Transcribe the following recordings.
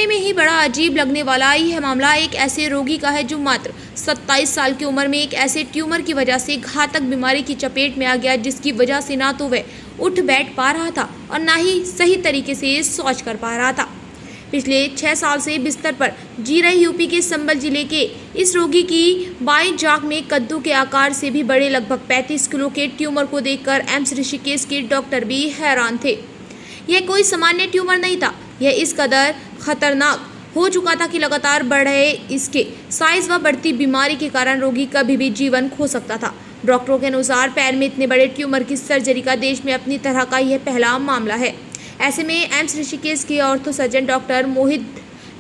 सुनने में ही बड़ा अजीब लगने वाला यह मामला एक ऐसे रोगी का है जो मात्र 27 साल की उम्र में एक ऐसे ट्यूमर की वजह से घातक बीमारी की चपेट में आ गया, जिसकी वजह से ना तो वह उठ बैठ पा रहा था और ना ही सही तरीके से शौच कर पा रहा था। पिछले 6 साल से बिस्तर पर जी रहे यूपी के संबल जिले के इस रोगी की बाएं जांघ में कद्दू के आकार से भी बड़े लगभग 35 किलो के ट्यूमर को देखकर एम्स ऋषिकेश के डॉक्टर भी हैरान थे। यह कोई सामान्य ट्यूमर नहीं था, यह इस कदर खतरनाक हो चुका था कि लगातार बढ़ रहे इसके साइज व बढ़ती बीमारी के कारण रोगी कभी भी जीवन खो सकता था। डॉक्टरों के अनुसार पैर में इतने बड़े ट्यूमर की सर्जरी का देश में अपनी तरह का यह पहला मामला है। ऐसे में एम्स ऋषिकेश के ऑर्थो सर्जन डॉक्टर मोहित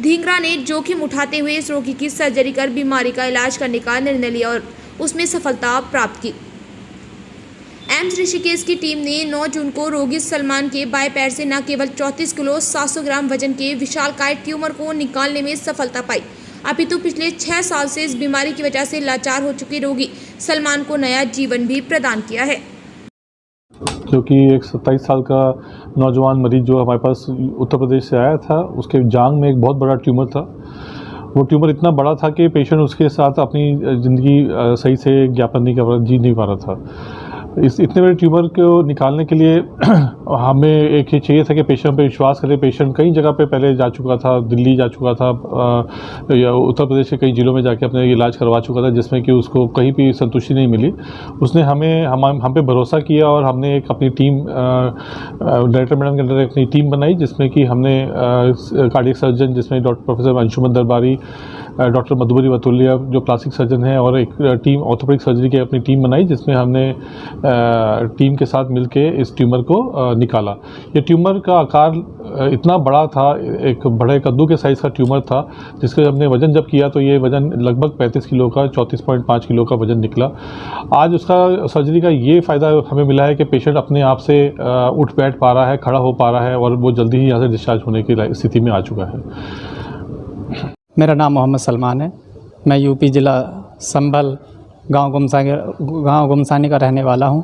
धिंगरा ने जोखिम उठाते हुए इस रोगी की सर्जरी कर बीमारी का इलाज करने का निर्णय लिया और उसमें सफलता प्राप्त की। एम्स ऋषिकेश की टीम ने 9 जून को रोगी सलमान के बाएं पैर से न केवल 34 किलो 700 ग्राम वजन के विशालकाय ट्यूमर को निकालने में सफलता पाई, अपितु पिछले 6 साल से इस बीमारी की वजह से लाचार हो चुके रोगी सलमान को नया जीवन भी प्रदान किया है। क्योंकि एक 27 साल का नौजवान मरीज जो हमारे पास उत्तर प्रदेश से आया था, उसके जांघ में एक बहुत बड़ा ट्यूमर था। वो ट्यूमर इतना बड़ा था कि पेशेंट उसके साथ अपनी ज़िंदगी सही से ज्ञापन नहीं कर रहा, जी नहीं पा रहा था। इस इतने बड़े ट्यूमर को निकालने के लिए हमें एक ये चाहिए था कि पेशेंट पे विश्वास करें। पेशेंट कई जगह पे पहले जा चुका था, दिल्ली जा चुका था, या उत्तर प्रदेश के कई ज़िलों में जाके अपने इलाज करवा चुका था, जिसमें कि उसको कहीं भी संतुष्टि नहीं मिली। उसने हम पे भरोसा किया और हमने एक अपनी टीम डायरेक्टर मैडम के अंदर अपनी टीम बनाई, जिसमें कि हमने कार्डियक सर्जन, जिसमें डॉक्टर प्रोफेसर अंशुमन दरबारी, डॉक्टर मधुबरी वतुलिया जो प्लास्टिक सर्जन हैं, और एक टीम ऑर्थोपेडिक सर्जरी की अपनी टीम बनाई, जिसमें हमने टीम के साथ मिलके इस ट्यूमर को निकाला। ये ट्यूमर का आकार इतना बड़ा था, एक बड़े कद्दू के साइज़ का ट्यूमर था, जिसका हमने वज़न जब किया तो ये वज़न लगभग 35 किलो का 34.5 किलो का वज़न निकला। आज उसका सर्जरी का ये फ़ायदा हमें मिला है कि पेशेंट अपने आप से उठ बैठ पा रहा है, खड़ा हो पा रहा है, और वो जल्दी ही यहाँ से डिस्चार्ज होने की स्थिति में आ चुका है। मेरा नाम मोहम्मद सलमान है। मैं यूपी ज़िला संभल गांव गुमसानी का रहने वाला हूं,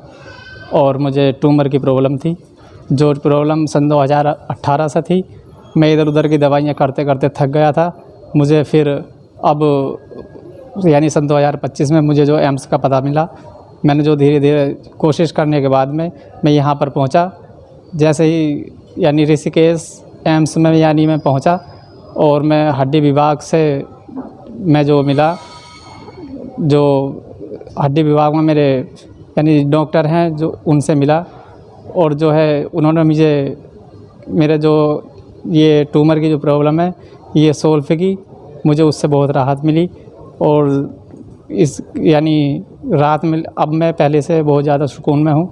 और मुझे ट्यूमर की प्रॉब्लम थी। जो प्रॉब्लम सन 2018 से थी। मैं इधर उधर की दवाइयां करते करते थक गया था। मुझे फिर अब यानी सन 2025 में मुझे जो एम्स का पता मिला, मैंने जो धीरे धीरे कोशिश करने के बाद में मैं यहाँ पर पहुँचा। जैसे ही यानी ऋषिकेश एम्स में यानी मैं पहुँचा, और मैं हड्डी विभाग से मैं जो मिला, जो हड्डी विभाग में मेरे यानी डॉक्टर हैं जो उनसे मिला, और जो है उन्होंने मुझे मेरे जो ये ट्यूमर की जो प्रॉब्लम है ये सोल्व की। मुझे उससे बहुत राहत मिली, और इस यानी राहत मिल अब मैं पहले से बहुत ज़्यादा सुकून में हूँ।